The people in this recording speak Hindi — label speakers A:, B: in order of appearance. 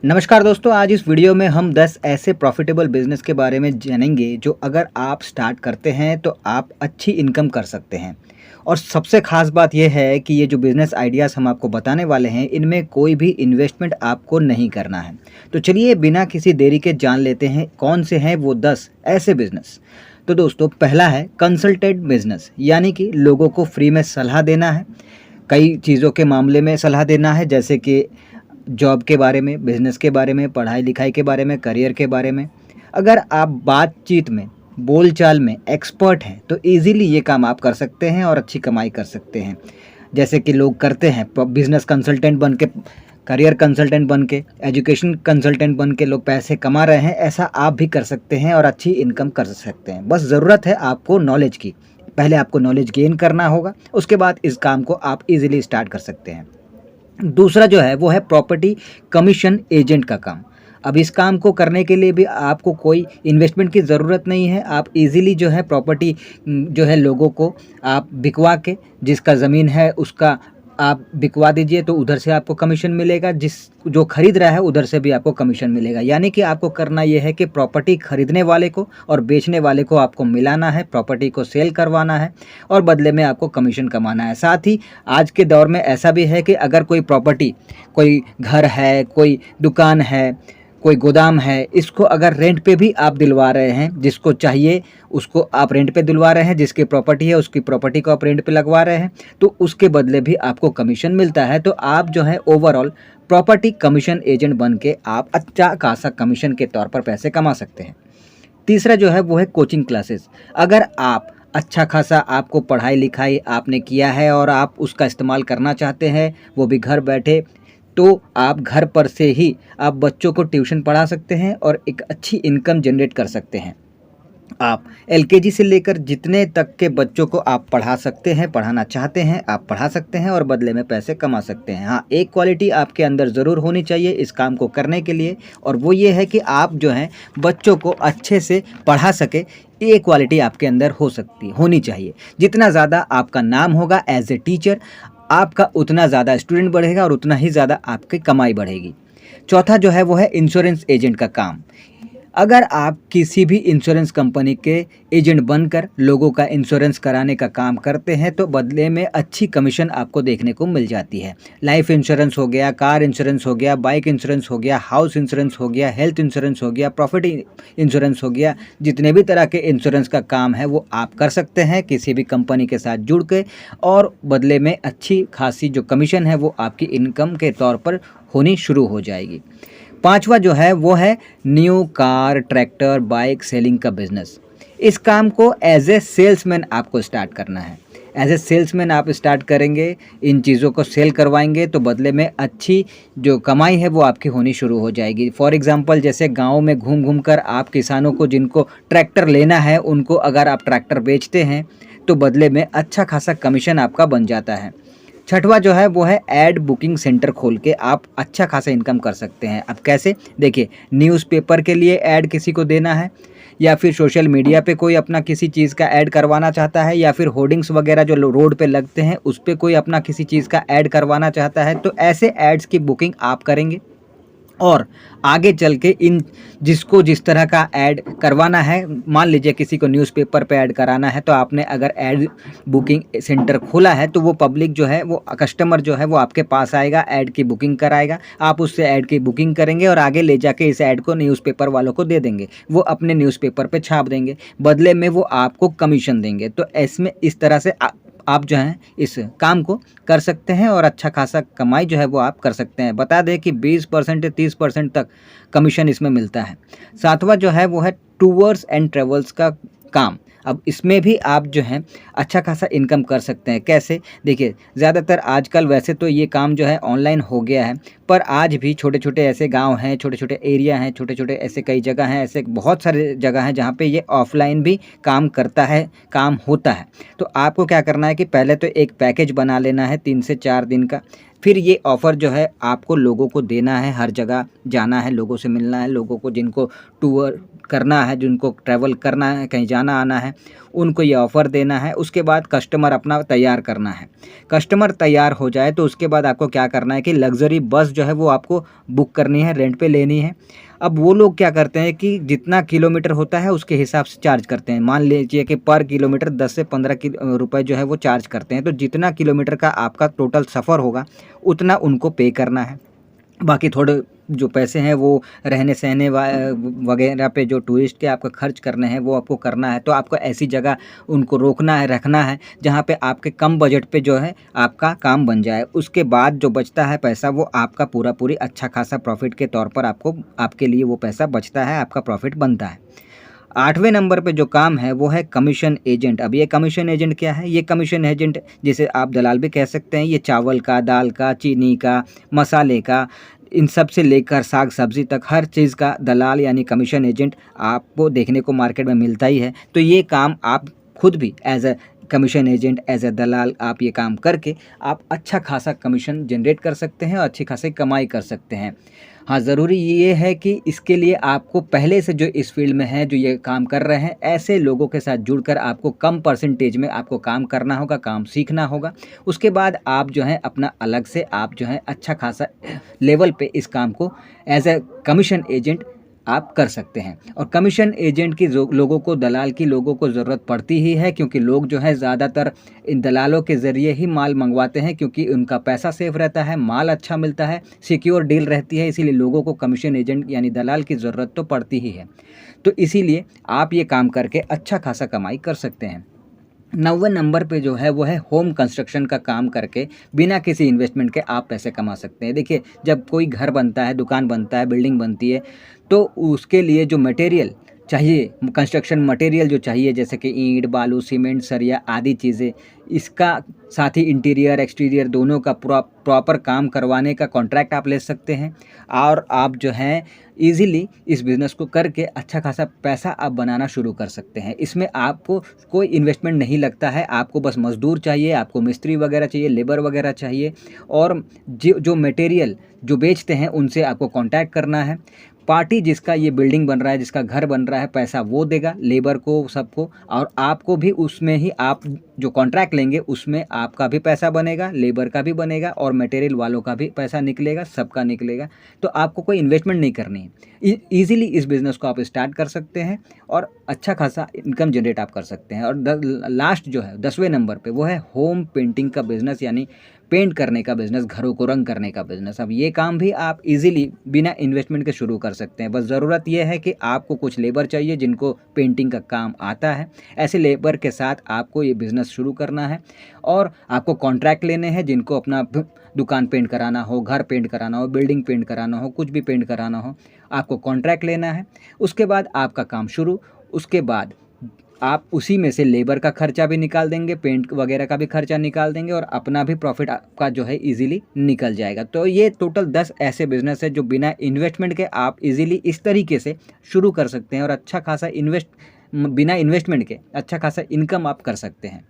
A: नमस्कार दोस्तों, आज इस वीडियो में हम 10 ऐसे प्रॉफिटेबल बिजनेस के बारे में जानेंगे जो अगर आप स्टार्ट करते हैं तो आप अच्छी इनकम कर सकते हैं। और सबसे ख़ास बात यह है कि ये जो बिज़नेस आइडियाज़ हम आपको बताने वाले हैं, इनमें कोई भी इन्वेस्टमेंट आपको नहीं करना है। तो चलिए बिना किसी देरी के जान लेते हैं कौन से हैं वो 10 ऐसे बिज़नेस। तो दोस्तों, पहला है कंसल्टेंट बिज़नेस, यानी कि लोगों को फ्री में सलाह देना है। कई चीज़ों के मामले में सलाह देना है, जैसे कि जॉब के बारे में, बिज़नेस के बारे में, पढ़ाई-लिखाई के बारे में, करियर के बारे में। अगर आप बातचीत में, बोलचाल में एक्सपर्ट हैं, तो ईज़िली ये काम आप कर सकते हैं और अच्छी कमाई कर सकते हैं। जैसे कि लोग करते हैं बिज़नेस कंसल्टेंट बन के, करियर कंसल्टेंट बन के, एजुकेशन कंसल्टेंट बन के लोग पैसे कमा रहे हैं, ऐसा आप भी कर सकते हैं और अच्छी इनकम कर सकते हैं। बस ज़रूरत है आपको नॉलेज की। पहले आपको नॉलेज गेन करना होगा, उसके बाद इस काम को आप ईज़िली स्टार्ट कर सकते हैं। दूसरा जो है वो है प्रॉपर्टी कमीशन एजेंट का काम। अब इस काम को करने के लिए भी आपको कोई इन्वेस्टमेंट की ज़रूरत नहीं है। आप इजीली जो है प्रॉपर्टी जो है लोगों को आप बिकवा के, जिसका ज़मीन है उसका आप बिकवा दीजिए, तो उधर से आपको कमीशन मिलेगा। जो खरीद रहा है उधर से भी आपको कमीशन मिलेगा। यानी कि आपको करना ये है कि प्रॉपर्टी खरीदने वाले को और बेचने वाले को आपको मिलाना है, प्रॉपर्टी को सेल करवाना है और बदले में आपको कमीशन कमाना है। साथ ही आज के दौर में ऐसा भी है कि अगर कोई प्रॉपर्टी, कोई घर है, कोई दुकान है, कोई गोदाम है, इसको अगर रेंट पे भी आप दिलवा रहे हैं, जिसको चाहिए उसको आप रेंट पे दिलवा रहे हैं, जिसकी प्रॉपर्टी है उसकी प्रॉपर्टी को आप रेंट पे लगवा रहे हैं, तो उसके बदले भी आपको कमीशन मिलता है। तो आप जो है ओवरऑल प्रॉपर्टी कमीशन एजेंट बन के आप अच्छा खासा कमीशन के तौर पर पैसे कमा सकते हैं। तीसरा जो है वो है कोचिंग क्लासेस। अगर आप अच्छा खासा आपको पढ़ाई लिखाई आपने किया है और आप उसका इस्तेमाल करना चाहते हैं, वो भी घर बैठे, तो आप घर पर से ही आप बच्चों को ट्यूशन पढ़ा सकते हैं और एक अच्छी इनकम जनरेट कर सकते हैं। आप एलकेजी से लेकर जितने तक के बच्चों को आप पढ़ा सकते हैं, पढ़ाना चाहते हैं, आप पढ़ा सकते हैं और बदले में पैसे कमा सकते हैं। हाँ, एक क्वालिटी आपके अंदर ज़रूर होनी चाहिए इस काम को करने के लिए, और वो ये है कि आप जो हैं बच्चों को अच्छे से पढ़ा सके। ये क्वालिटी आपके अंदर होनी चाहिए। जितना ज़्यादा आपका नाम होगा एज ए टीचर, आपका उतना ज़्यादा स्टूडेंट बढ़ेगा और उतना ही ज़्यादा आपकी कमाई बढ़ेगी। चौथा जो है वो है इंश्योरेंस एजेंट का काम। अगर आप किसी भी इंश्योरेंस कंपनी के एजेंट बनकर लोगों का इंश्योरेंस कराने का काम करते हैं, तो बदले में अच्छी कमीशन आपको देखने को मिल जाती है। लाइफ इंश्योरेंस हो गया, कार इंश्योरेंस हो गया, बाइक इंश्योरेंस हो गया, हाउस इंश्योरेंस हो गया, हेल्थ इंश्योरेंस हो गया, प्रॉपर्टी इंश्योरेंस हो गया, जितने भी तरह के इंश्योरेंस का काम है वो आप कर सकते हैं किसी भी कंपनी के साथ जुड़ के, और बदले में अच्छी खासी जो कमीशन है वो आपकी इनकम के तौर पर होनी शुरू हो जाएगी। पांचवा जो है वो है new car, tractor, bike selling का बिजनेस। इस काम को एज ए सेल्समैन आपको स्टार्ट करना है। एज ए सेल्समैन आप स्टार्ट करेंगे, इन चीज़ों को सेल करवाएंगे, तो बदले में अच्छी जो कमाई है वो आपकी होनी शुरू हो जाएगी। फॉर एग्जांपल, जैसे गांव में घूम घूम कर आप किसानों को, जिनको ट्रैक्टर लेना है, उनको अगर आप ट्रैक्टर बेचते हैं तो बदले में अच्छा खासा कमीशन आपका बन जाता है। छठवा जो है वो है ऐड बुकिंग सेंटर खोल के आप अच्छा खासा इनकम कर सकते हैं। अब कैसे? देखिए, न्यूज़पेपर के लिए ऐड किसी को देना है, या फिर सोशल मीडिया पे कोई अपना किसी चीज़ का ऐड करवाना चाहता है, या फिर होर्डिंग्स वगैरह जो रोड पे लगते हैं उस पे कोई अपना किसी चीज़ का ऐड करवाना चाहता है, तो ऐसे ऐड्स की बुकिंग आप करेंगे। और आगे चल के इन जिसको जिस तरह का ऐड करवाना है, मान लीजिए किसी को न्यूज़पेपर पे ऐड कराना है, तो आपने अगर ऐड बुकिंग सेंटर खोला है, तो वो पब्लिक जो है, वो कस्टमर जो है वो आपके पास आएगा, ऐड की बुकिंग कराएगा, आप उससे ऐड की बुकिंग करेंगे और आगे ले जाके इस ऐड को न्यूज़पेपर वालों को दे देंगे, वो अपने न्यूज़पेपर पे छाप देंगे, बदले में वो आपको कमीशन देंगे। तो इसमें इस तरह से आप जो हैं इस काम को कर सकते हैं और अच्छा खासा कमाई जो है वो आप कर सकते हैं। बता दें कि 20% या 30% तक कमीशन इसमें मिलता है। सातवां जो है वो है टूर्स एंड ट्रेवल्स का काम। अब इसमें भी आप जो हैं अच्छा खासा इनकम कर सकते हैं। कैसे? देखिए, ज़्यादातर आजकल वैसे तो ये काम जो है ऑनलाइन हो गया है, पर आज भी छोटे छोटे ऐसे गांव हैं, छोटे छोटे एरिया हैं, छोटे छोटे ऐसे कई जगह हैं, ऐसे बहुत सारे जगह हैं जहां पे ये ऑफलाइन भी काम करता है, काम होता है। तो आपको क्या करना है कि पहले तो एक पैकेज बना लेना है 3 से 4 दिन का। फिर ये ऑफ़र जो है आपको लोगों को देना है, हर जगह जाना है, लोगों से मिलना है, लोगों को जिनको टूर करना है, जिनको ट्रैवल करना है, कहीं जाना आना है, उनको ये ऑफ़र देना है। उसके बाद कस्टमर अपना तैयार करना है। कस्टमर तैयार हो जाए तो उसके बाद आपको क्या करना है कि लग्ज़री बस जो है वो आपको बुक करनी है, रेंट पे लेनी है। अब वो लोग क्या करते हैं कि जितना किलोमीटर होता है उसके हिसाब से चार्ज करते हैं। मान लीजिए कि पर किलोमीटर 10 से 15 रुपए जो है वो चार्ज करते हैं। तो जितना किलोमीटर का आपका टोटल सफ़र होगा उतना उनको पे करना है। बाकी थोड़े जो पैसे हैं वो रहने-सहने वगैरह पे जो टूरिस्ट के आपको खर्च करने हैं वो आपको करना है। तो आपको ऐसी जगह उनको रोकना है, रखना है जहाँ पे आपके कम बजट पे जो है आपका काम बन जाए। उसके बाद जो बचता है पैसा वो आपका पूरा-पूरी अच्छा खासा प्रॉफ़िट के तौर पर आपको आपके लिए वो पैसा बचता है, आपका प्रॉफ़िट बनता है। 8वें नंबर पे जो काम है वो है कमीशन एजेंट। अब ये कमीशन एजेंट क्या है? ये कमीशन एजेंट जिसे आप दलाल भी कह सकते हैं। ये चावल का, दाल का, चीनी का, मसाले का, इन सब से लेकर साग-सब्ज़ी तक हर चीज़ का दलाल यानी कमीशन एजेंट आपको देखने को मार्केट में मिलता ही है। तो ये काम आप खुद भी as a commission agent, as a दलाल आप ये काम करके आप अच्छा खासा कमीशन जनरेट कर सकते हैं और अच्छी खासी कमाई कर सकते हैं। हाँ, ज़रूरी ये है कि इसके लिए आपको पहले से जो इस फ़ील्ड में हैं, जो ये काम कर रहे हैं, ऐसे लोगों के साथ जुड़कर आपको कम परसेंटेज में आपको काम करना होगा, काम सीखना होगा। उसके बाद आप जो है अपना अलग से आप जो है अच्छा खासा लेवल पे इस काम को एज़ अ कमीशन एजेंट आप कर सकते हैं। और कमीशन एजेंट की जो लोगों को दलाल की लोगों को ज़रूरत पड़ती ही है, क्योंकि लोग जो है ज़्यादातर इन दलालों के ज़रिए ही माल मंगवाते हैं, क्योंकि उनका पैसा सेफ रहता है, माल अच्छा मिलता है, सिक्योर डील रहती है। इसीलिए लोगों को कमीशन एजेंट यानी दलाल की ज़रूरत तो पड़ती ही है। तो इसीलिए आप ये काम करके अच्छा खासा कमाई कर सकते हैं। 9वें नंबर पे जो है वो है होम कंस्ट्रक्शन का काम करके बिना किसी इन्वेस्टमेंट के आप पैसे कमा सकते हैं। देखिए, जब कोई घर बनता है, दुकान बनता है, बिल्डिंग बनती है, तो उसके लिए जो मटेरियल चाहिए, कंस्ट्रक्शन मटेरियल जो चाहिए, जैसे कि ईंट, बालू, सीमेंट, सरिया आदि चीज़ें, इसका साथ ही इंटीरियर, एक्सटीरियर दोनों का प्रॉपर काम करवाने का कॉन्ट्रैक्ट आप ले सकते हैं। और आप जो हैं ईज़िली इस बिज़नेस को करके अच्छा खासा पैसा आप बनाना शुरू कर सकते हैं। इसमें आपको कोई इन्वेस्टमेंट नहीं लगता है, आपको बस मज़दूर चाहिए, आपको मिस्त्री वगैरह चाहिए, लेबर वगैरह चाहिए, और जो मटेरियल जो बेचते हैं उनसे आपको कॉन्टैक्ट करना है। पार्टी जिसका ये बिल्डिंग बन रहा है, जिसका घर बन रहा है, पैसा वो देगा, लेबर को, सबको, और आपको भी उसमें ही आप जो कॉन्ट्रैक्ट लेंगे उसमें आपका भी पैसा बनेगा, लेबर का भी बनेगा और मटेरियल वालों का भी पैसा निकलेगा, सबका निकलेगा। तो आपको कोई इन्वेस्टमेंट नहीं करनी है। ईज़िली इस बिज़नेस को आप स्टार्ट कर सकते हैं और अच्छा खासा इनकम जनरेट आप कर सकते हैं। और लास्ट जो है 10वें नंबर पे वो है होम पेंटिंग का बिज़नेस, यानी पेंट करने का बिज़नेस, घरों को रंग करने का बिज़नेस। अब ये काम भी आप इजीली बिना इन्वेस्टमेंट के शुरू कर सकते हैं। बस ज़रूरत ये है कि आपको कुछ लेबर चाहिए जिनको पेंटिंग का काम आता है। ऐसे लेबर के साथ आपको ये बिज़नेस शुरू करना है और आपको कॉन्ट्रैक्ट लेने हैं जिनको अपना दुकान पेंट कराना हो, घर पेंट कराना हो, बिल्डिंग पेंट कराना हो, कुछ भी पेंट कराना हो, आपको कॉन्ट्रैक्ट लेना है। उसके बाद आपका काम शुरू। उसके बाद आप उसी में से लेबर का खर्चा भी निकाल देंगे, पेंट वगैरह का भी खर्चा निकाल देंगे और अपना भी प्रॉफिट आपका जो है इजीली निकल जाएगा। तो ये टोटल 10 ऐसे बिज़नेस है जो बिना इन्वेस्टमेंट के आप इजीली इस तरीके से शुरू कर सकते हैं और अच्छा खासा बिना इन्वेस्टमेंट के अच्छा खासा इनकम आप कर सकते हैं।